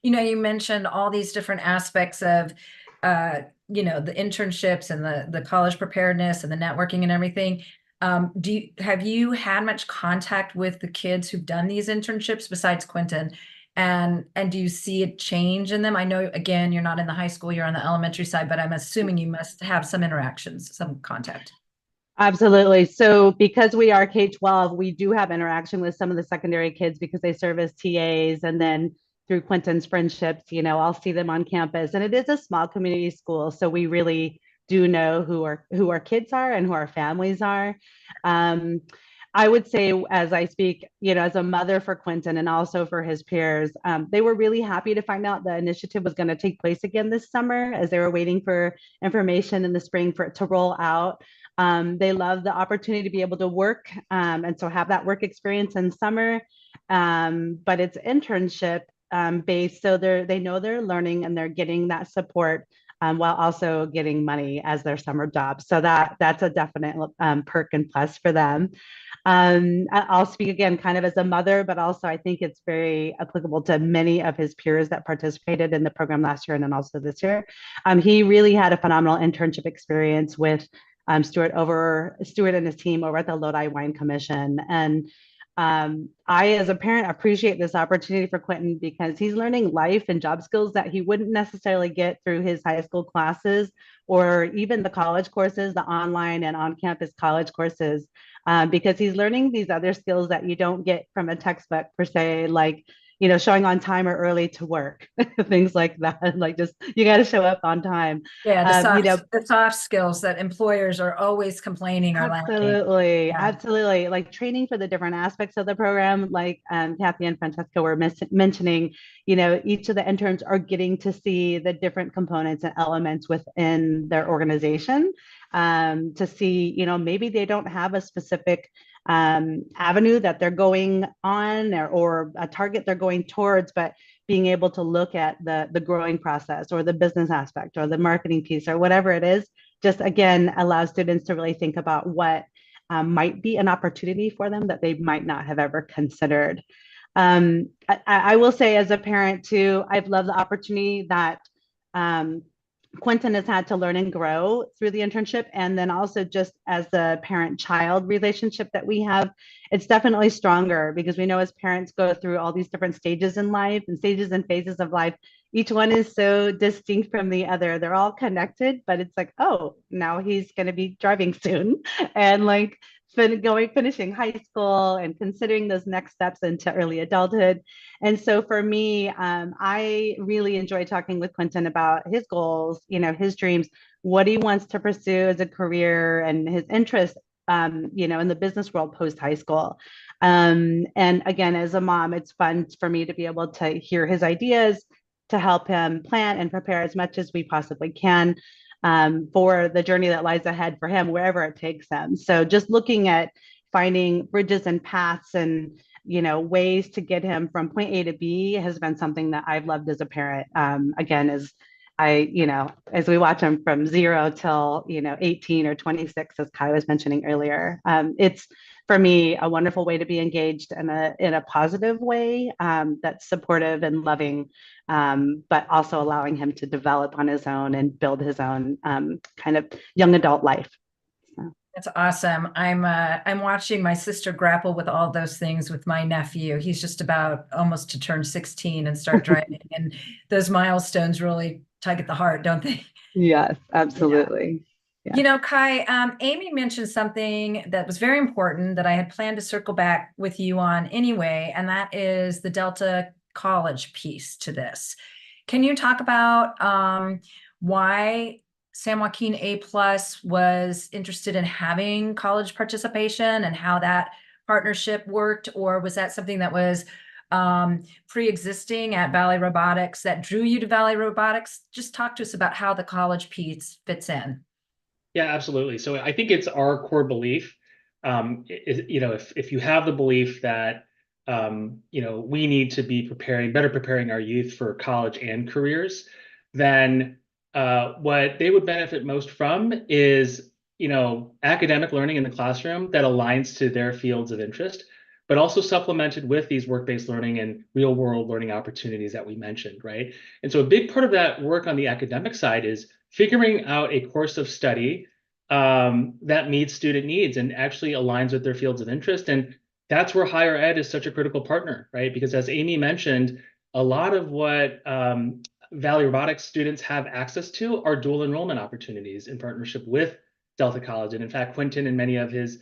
Speaker 1: You mentioned all these different aspects of, the internships and the college preparedness and the networking and everything. Have you had much contact with the kids who've done these internships besides Quentin? And do you see a change in them? I know, again, you're not in the high school, you're on the elementary side, but I'm assuming you must have some interactions, some contact.
Speaker 15: Absolutely. So because we are K-12, we do have interaction with some of the secondary kids because they serve as TAs. And then through Quentin's friendships, I'll see them on campus. And it is a small community school. So we really do know who our kids are and who our families are. I would say, as I speak, as a mother for Quentin and also for his peers, they were really happy to find out the initiative was going to take place again this summer, as they were waiting for information in the spring for it to roll out. They love the opportunity to be able to work and so have that work experience in summer, but it's internship based, so they know they're learning and they're getting that support while also getting money as their summer job. So that's a definite perk and plus for them. I'll speak again kind of as a mother, but also I think it's very applicable to many of his peers that participated in the program last year and then also this year. He really had a phenomenal internship experience with Stuart and his team over at the Lodi Wine Commission. And I, as a parent, appreciate this opportunity for Quentin because he's learning life and job skills that he wouldn't necessarily get through his high school classes or even the college courses, the online and on-campus college courses, because he's learning these other skills that you don't get from a textbook per se, like showing on time or early to work, things like that. Like just, you got to show up on time.
Speaker 1: Yeah, the soft skills that employers are always complaining are lacking.
Speaker 15: Absolutely, absolutely. Like training for the different aspects of the program, like Kathy and Francesca were mentioning, each of the interns are getting to see the different components and elements within their organization to see, maybe they don't have a specific avenue that they're going on or a target they're going towards, but being able to look at the growing process or the business aspect or the marketing piece or whatever it is, just again, allows students to really think about what might be an opportunity for them that they might not have ever considered. I will say as a parent too, I've loved the opportunity that Quentin has had to learn and grow through the internship. And then also just as the parent-child relationship that we have, it's definitely stronger because we know as parents go through all these different stages in life and stages and phases of life. Each one is so distinct from the other. They're all connected, but it's like, oh, now he's going to be driving soon. And like finishing high school and considering those next steps into early adulthood. And so for me, I really enjoy talking with Quentin about his goals, his dreams, what he wants to pursue as a career and his interests, in the business world post high school. And again, as a mom, it's fun for me to be able to hear his ideas, to help him plan and prepare as much as we possibly can for the journey that lies ahead for him, wherever it takes him. So just looking at finding bridges and paths and, ways to get him from point A to B has been something that I've loved as a parent. Again, as we watch him from 0 till, 18 or 26, as Kai was mentioning earlier, it's for me a wonderful way to be engaged in a positive way that's supportive and loving, but also allowing him to develop on his own and build his own kind of young adult life.
Speaker 1: That's awesome. I'm watching my sister grapple with all those things with my nephew. He's just about almost to turn 16 and start driving, and those milestones really tug at the heart, don't they?
Speaker 15: Yes, absolutely.
Speaker 1: You know, Kai, Amy mentioned something that was very important that I had planned to circle back with you on anyway, and that is the Delta College piece to this. Can you talk about why San Joaquin A+ was interested in having college participation and how that partnership worked? Or was that something that was pre-existing at Valley Robotics that drew you to Valley Robotics? Just talk to us about how the college piece fits in.
Speaker 11: Yeah, absolutely. So I think it's our core belief. If you have the belief that we need to be better preparing our youth for college and careers, then what they would benefit most from is academic learning in the classroom that aligns to their fields of interest, but also supplemented with these work-based learning and real-world learning opportunities that we mentioned, right? And so a big part of that work on the academic side is figuring out a course of study that meets student needs and actually aligns with their fields of interest. And that's where higher ed is such a critical partner, right? Because as Amy mentioned, a lot of what Valley Robotics students have access to are dual enrollment opportunities in partnership with Delta College. And in fact, Quentin and many of his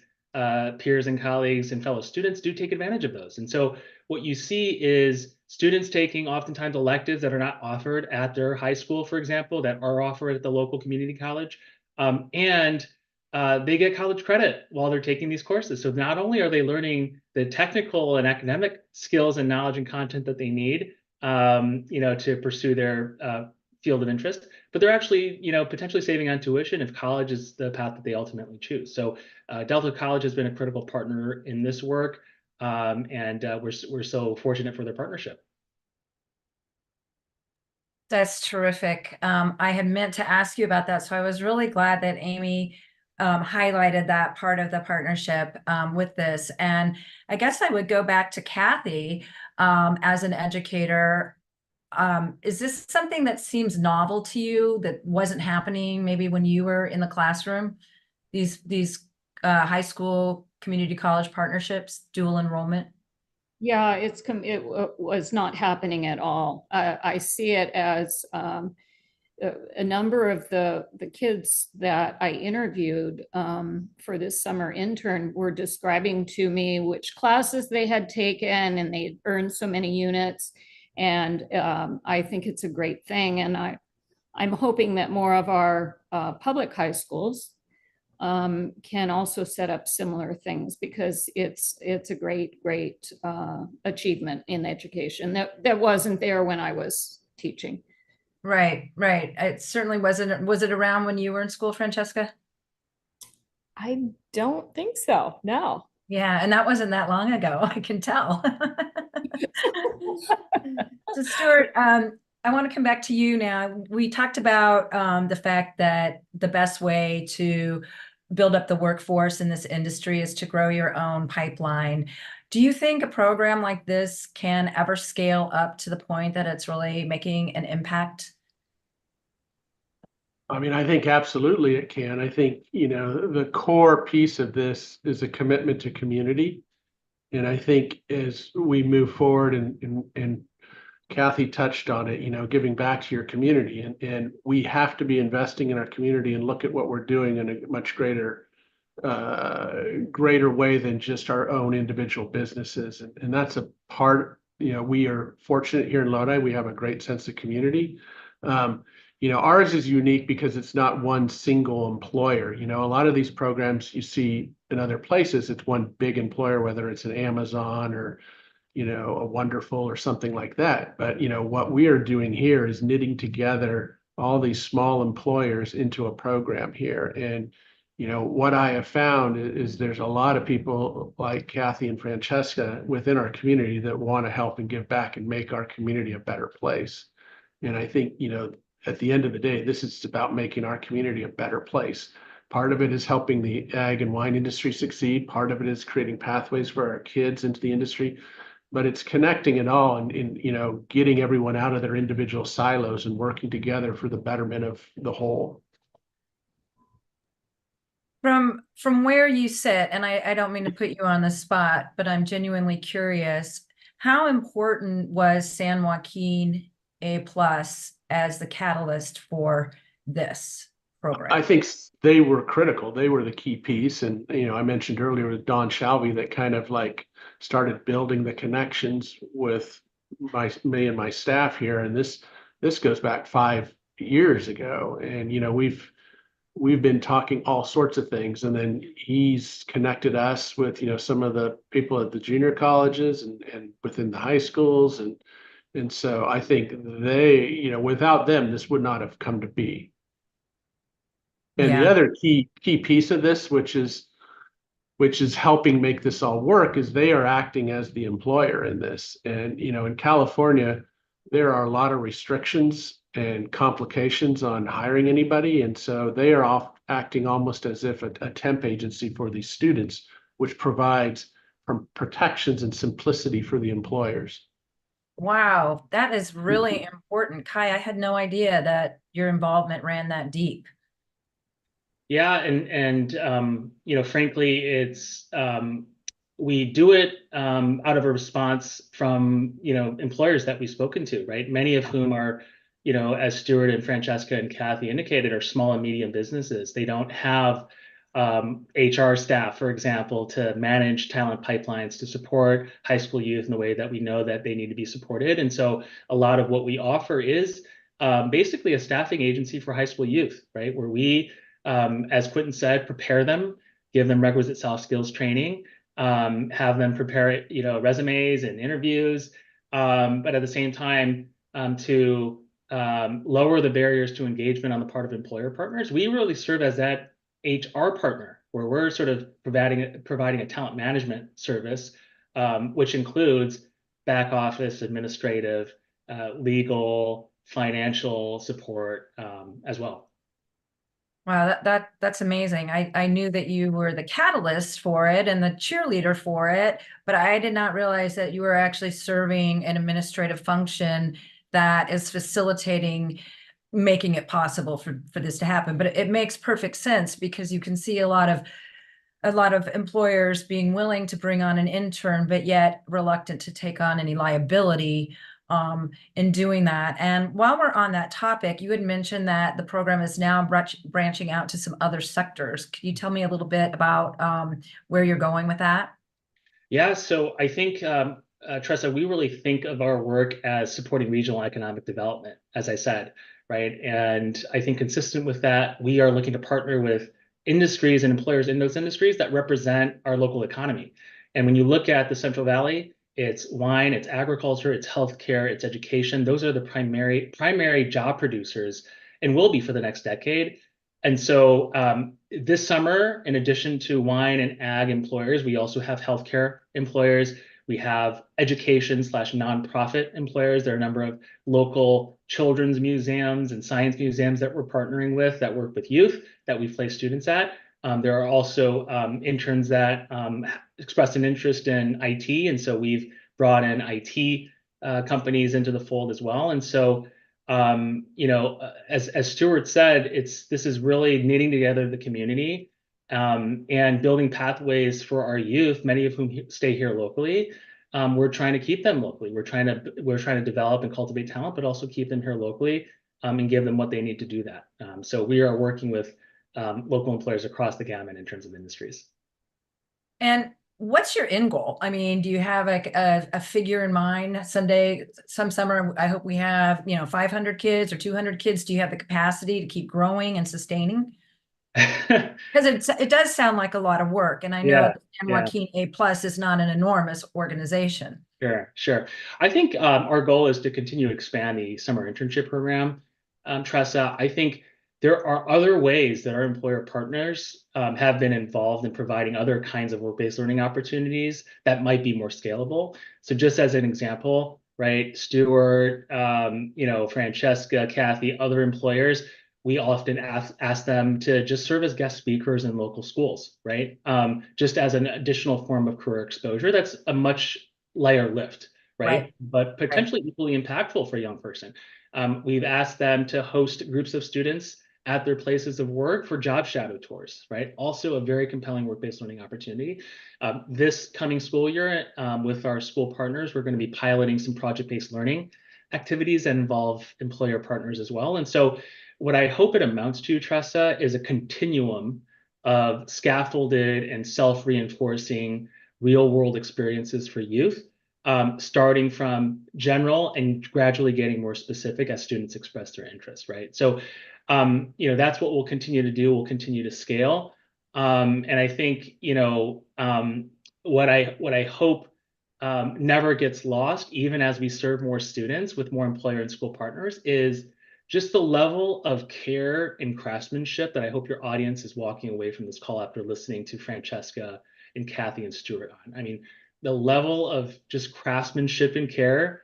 Speaker 11: peers and colleagues and fellow students do take advantage of those. And so what you see is students taking oftentimes electives that are not offered at their high school, for example, that are offered at the local community college. And they get college credit while they're taking these courses. So not only are they learning the technical and academic skills and knowledge and content that they need, to pursue their field of interest, but they're actually, potentially saving on tuition if college is the path that they ultimately choose. So Delta College has been a critical partner in this work, and we're so fortunate for their partnership.
Speaker 1: That's terrific. I had meant to ask you about that, so I was really glad that Amy highlighted that part of the partnership with this. And I guess I would go back to Kathy as an educator. Is this something that seems novel to you that wasn't happening maybe when you were in the classroom? These high school community college partnerships, dual enrollment?
Speaker 12: Yeah, it was not happening at all. I see it as a number of the kids that I interviewed for this summer intern were describing to me which classes they had taken, and they earned so many units. And I think it's a great thing. And I'm hoping that more of our public high schools can also set up similar things, because it's a great achievement in education that wasn't there when I was teaching.
Speaker 1: Right. It certainly wasn't. Was it around when you were in school, Francesca?
Speaker 13: I don't think so. No.
Speaker 1: Yeah, and that wasn't that long ago, I can tell. So Stuart, I want to come back to you now. We talked about the fact that the best way to build up the workforce in this industry is to grow your own pipeline. Do you think a program like this can ever scale up to the point that it's really making an impact?
Speaker 4: I mean, I think absolutely it can. I think, the core piece of this is a commitment to community. And I think as we move forward, and Kathy touched on it, giving back to your community, and we have to be investing in our community and look at what we're doing in a much greater way than just our own individual businesses. And that's a part, we are fortunate here in Lodi. We have a great sense of community. Ours is unique because it's not one single employer. A lot of these programs you see in other places, it's one big employer, whether it's an Amazon or, a Wonderful or something like that. But, what we are doing here is knitting together all these small employers into a program here. And, what I have found is there's a lot of people like Kathy and Francesca within our community that want to help and give back and make our community a better place. And I think, at the end of the day, this is about making our community a better place. Part of it is helping the ag and wine industry succeed. Part of it is creating pathways for our kids into the industry, but it's connecting it all and getting everyone out of their individual silos and working together for the betterment of the whole.
Speaker 1: From where you sit, and I don't mean to put you on the spot, but I'm genuinely curious, how important was San Joaquin A+ as the catalyst for this program?
Speaker 4: I think they were critical. They were the key piece. And, I mentioned earlier with Don Shalvey that kind of like started building the connections with me and my staff here. And this goes back 5 years ago. And, we've been talking all sorts of things. And then he's connected us with, some of the people at the junior colleges and within the high schools. And so I think they, without them, this would not have come to be. And the other key piece of this, which is helping make this all work, is they are acting as the employer in this. And, in California, there are a lot of restrictions and complications on hiring anybody. And so they are acting almost as if a temp agency for these students, which provides protections and simplicity for the employers.
Speaker 1: Wow, that is really important. Kai, I had no idea that your involvement ran that deep.
Speaker 11: Yeah, and frankly, it's we do it out of a response from employers that we've spoken to, right? Many of whom are, as Stuart and Francesca and Kathy indicated, are small and medium businesses. They don't have HR staff, for example, to manage talent pipelines to support high school youth in the way that we know that they need to be supported. And so a lot of what we offer is basically a staffing agency for high school youth, right? Where we, as Quentin said, prepare them, give them requisite soft skills training, have them prepare, resumes and interviews, but at the same time, to lower the barriers to engagement on the part of employer partners. We really serve as that HR partner, where we're sort of providing a talent management service, which includes back office, administrative, legal, financial support as well.
Speaker 1: Wow, that's amazing. I knew that you were the catalyst for it and the cheerleader for it, but I did not realize that you were actually serving an administrative function that is facilitating making it possible for this to happen. But it makes perfect sense because you can see a lot of employers being willing to bring on an intern, but yet reluctant to take on any liability in doing that. And while we're on that topic, you had mentioned that the program is now branching out to some other sectors. Can you tell me a little bit about where you're going with that?
Speaker 11: Yeah, so I think, Tressa, we really think of our work as supporting regional economic development, as I said, right? And I think consistent with that, we are looking to partner with industries and employers in those industries that represent our local economy. And when you look at the Central Valley, it's wine, it's agriculture, it's healthcare, it's education. Those are the primary job producers and will be for the next decade. And so this summer, in addition to wine and ag employers, we also have healthcare employers. We have education/nonprofit employers. There are a number of local children's museums and science museums that we're partnering with that work with youth that we place students at. There are also interns that expressed an interest in IT, and so we've brought in IT companies into the fold as well. And so, as Stuart said, this is really knitting together the community and building pathways for our youth, many of whom stay here locally. We're trying to keep them locally. We're trying to develop and cultivate talent, but also keep them here locally and give them what they need to do that. So we are working with local employers across the gamut in terms of industries.
Speaker 1: And what's your end goal? I mean, do you have a figure in mind? Some summer, I hope we have 500 kids or 200 kids. Do you have the capacity to keep growing and sustaining? Because it does sound like a lot of work, and I know that San Joaquin A+ is not an enormous organization.
Speaker 11: Sure. I think our goal is to continue to expand the summer internship program. Tressa, I think there are other ways that our employer partners have been involved in providing other kinds of work-based learning opportunities that might be more scalable. So just as an example, right, Stuart, Francesca, Kathy, other employers, we often ask them to just serve as guest speakers in local schools, right? Just as an additional form of career exposure. That's a much lighter lift, right? But potentially equally impactful for a young person. We've asked them to host groups of students at their places of work for job shadow tours, right? Also a very compelling work-based learning opportunity. This coming school year, with our school partners, we're going to be piloting some project-based learning activities that involve employer partners as well. And so what I hope it amounts to, Tressa, is a continuum of scaffolded and self-reinforcing real-world experiences for youth, starting from general and gradually getting more specific as students express their interest, right? So, that's what we'll continue to do. We'll continue to scale. And I think, what I hope never gets lost, even as we serve more students with more employer and school partners, is just the level of care and craftsmanship that I hope your audience is walking away from this call after listening to Francesca and Kathy and Stuart on. I mean, the level of just craftsmanship and care,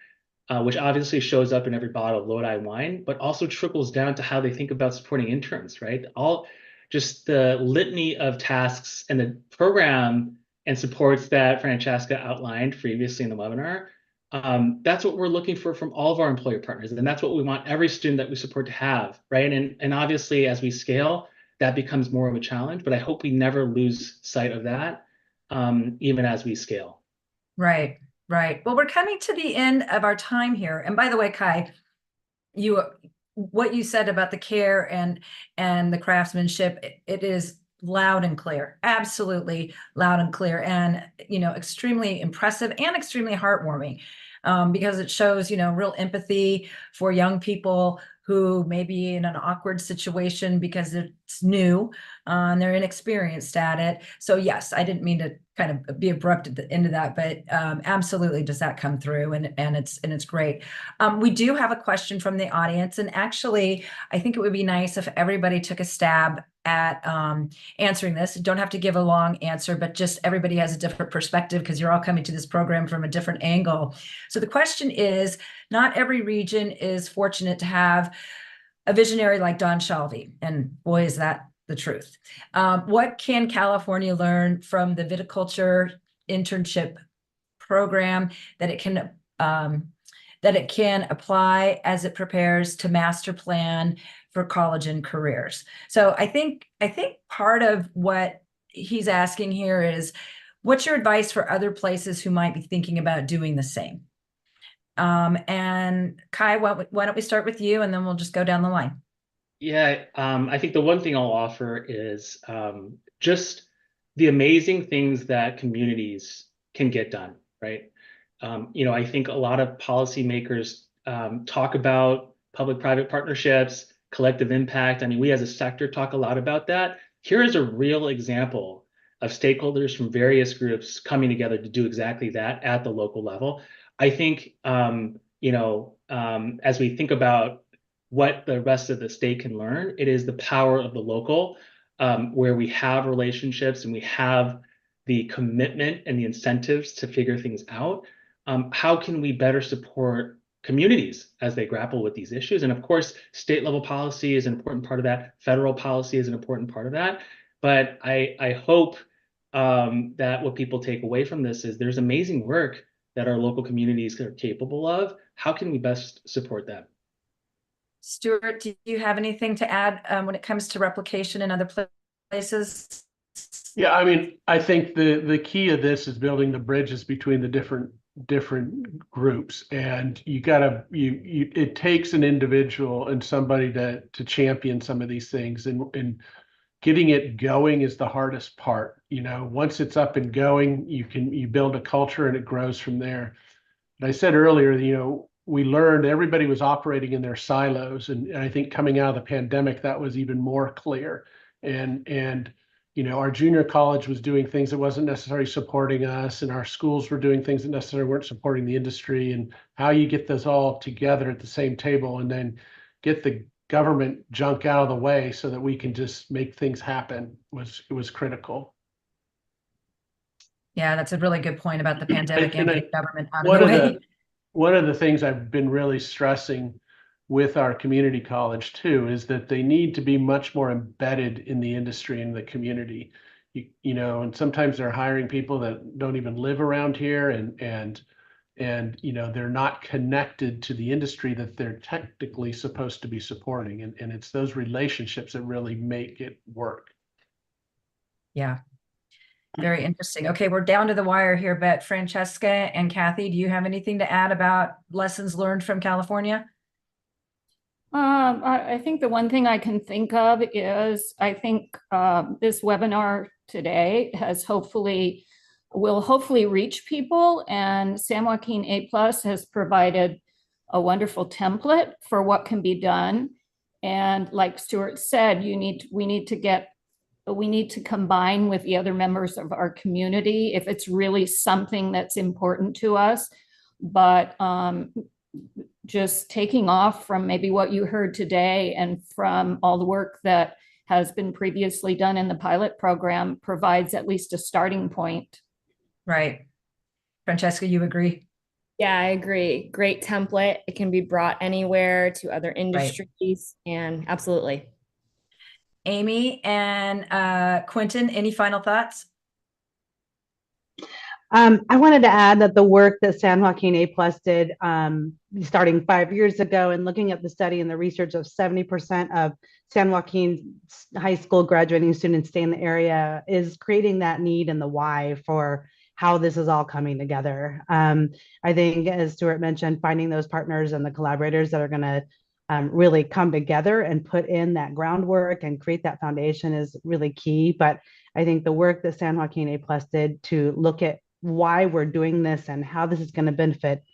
Speaker 11: which obviously shows up in every bottle of Lodi wine, but also trickles down to how they think about supporting interns, right? All just the litany of tasks and the program and supports that Francesca outlined previously in the webinar. That's what we're looking for from all of our employer partners. And that's what we want every student that we support to have, right? And obviously, as we scale, that becomes more of a challenge, but I hope we never lose sight of that, even as we scale.
Speaker 1: Right, right. Well, we're coming to the end of our time here. And by the way, Kai, what you said about the care and the craftsmanship, it is loud and clear, absolutely loud and clear, and extremely impressive and extremely heartwarming, because it shows real empathy for young people who may be in an awkward situation because it's new and they're inexperienced at it. So yes, I didn't mean to kind of be abrupt at the end of that, but absolutely does that come through, and it's great. We do have a question from the audience, and actually I think it would be nice if everybody took a stab at answering this. You don't have to give a long answer, but just everybody has a different perspective because you're all coming to this program from a different angle. So the question is, not every region is fortunate to have a visionary like Don Shalvey, and boy, is that the truth. What can California learn from the viticulture internship program that it can apply as it prepares to master plan for college and careers? So I think part of what he's asking here is, what's your advice for other places who might be thinking about doing the same? And Kai, why don't we start with you, and then we'll just go down the line.
Speaker 11: Yeah, I think the one thing I'll offer is just the amazing things that communities can get done, right? I think a lot of policymakers talk about public-private partnerships, collective impact. I mean, we as a sector talk a lot about that. Here is a real example of stakeholders from various groups coming together to do exactly that at the local level. I think, as we think about what the rest of the state can learn, it is the power of the local, where we have relationships and we have the commitment and the incentives to figure things out. How can we better support communities as they grapple with these issues? And of course, state level policy is an important part of that. Federal policy is an important part of that. But I hope that what people take away from this is there's amazing work that our local communities are capable of. How can we best support them?
Speaker 1: Stuart, do you have anything to add when it comes to replication in other places?
Speaker 4: Yeah, I mean, I think the key of this is building the bridges between the different groups, and it takes an individual and somebody to champion some of these things, and getting it going is the hardest part. Once it's up and going, you build a culture and it grows from there. And I said earlier, we learned everybody was operating in their silos, and I think coming out of the pandemic, that was even more clear. And our junior college was doing things that wasn't necessarily supporting us, and our schools were doing things that necessarily weren't supporting the industry. And how you get this all together at the same table, and then get the government junk out of the way so that we can just make things happen was critical.
Speaker 1: Yeah, that's a really good point about the pandemic and the government out of the way.
Speaker 4: One of the things I've been really stressing with our community college too is that they need to be much more embedded in the industry and the community. And sometimes they're hiring people that don't even live around here, and and they're not connected to the industry that they're technically supposed to be supporting, and it's those relationships that really make it work.
Speaker 1: Yeah, very interesting. Okay, we're down to the wire here, but Francesca and Kathy, do you have anything to add about lessons learned from California?
Speaker 12: I think the one thing I can think of is I think this webinar today will hopefully reach people, and San Joaquin A+ has provided a wonderful template for what can be done. And like Stuart said, we need to combine with the other members of our community if it's really something that's important to us. But just taking off from maybe what you heard today and from all the work that has been previously done in the pilot program provides at least a starting point.
Speaker 1: Right. Francesca, you agree?
Speaker 13: Yeah, I agree. Great template. It can be brought anywhere to other industries, and absolutely.
Speaker 1: Amy and Quentin, any final thoughts?
Speaker 15: I wanted to add that the work that San Joaquin A+ did starting 5 years ago and looking at the study and the research of 70% of San Joaquin high school graduating students stay in the area is creating that need and the why for how this is all coming together. I think, as Stuart mentioned, finding those partners and the collaborators that are going to really come together and put in that groundwork and create that foundation is really key. But I think the work that San Joaquin A+ did to look at why we're doing this and how this is going to benefit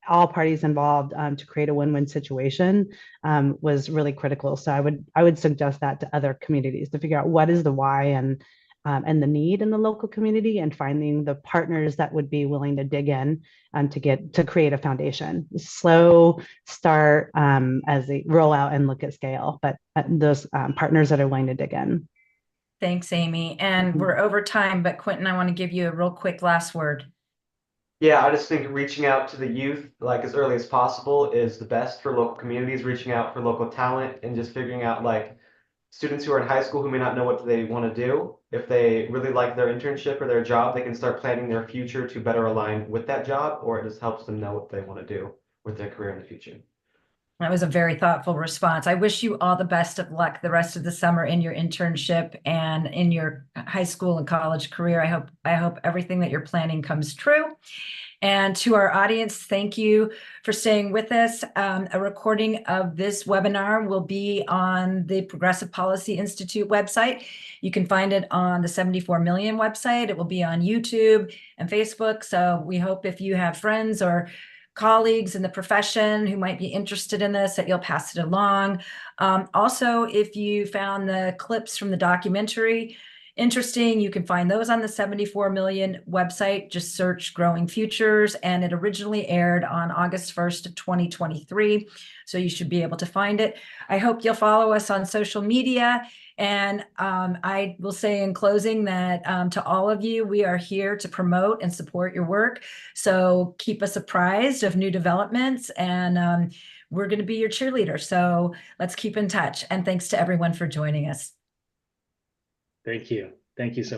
Speaker 15: all parties involved to create a win-win situation was really critical. So I would suggest that to other communities to figure out what is the why and the need in the local community, and finding the partners that would be willing to dig in to create a foundation. Slow start as they roll out and look at scale, but those partners that are willing to dig in.
Speaker 1: Thanks, Amy. And we're over time, but Quentin, I want to give you a real quick last word.
Speaker 14: Yeah, I just think reaching out to the youth like as early as possible is the best for local communities, reaching out for local talent and just figuring out like students who are in high school who may not know what they want to do. If they really like their internship or their job, they can start planning their future to better align with that job, or it just helps them know what they want to do with their career in the future.
Speaker 1: That was a very thoughtful response. I wish you all the best of luck the rest of the summer in your internship and in your high school and college career. I hope everything that you're planning comes true. And to our audience, thank you for staying with us. A recording of this webinar will be on the Progressive Policy Institute website. You can find it on the 74 Million website. It will be on YouTube and Facebook. So we hope if you have friends or colleagues in the profession who might be interested in this, that you'll pass it along. Also, if you found the clips from the documentary interesting, you can find those on the 74 Million website. Just search Growing Futures, and it originally aired on August 1st of 2023. So you should be able to find it. I hope you'll follow us on social media. And I will say in closing that to all of you, we are here to promote and support your work. So keep us apprised of new developments, and we're going to be your cheerleader. So let's keep in touch. And thanks to everyone for joining us.
Speaker 11: Thank you. Thank you so much.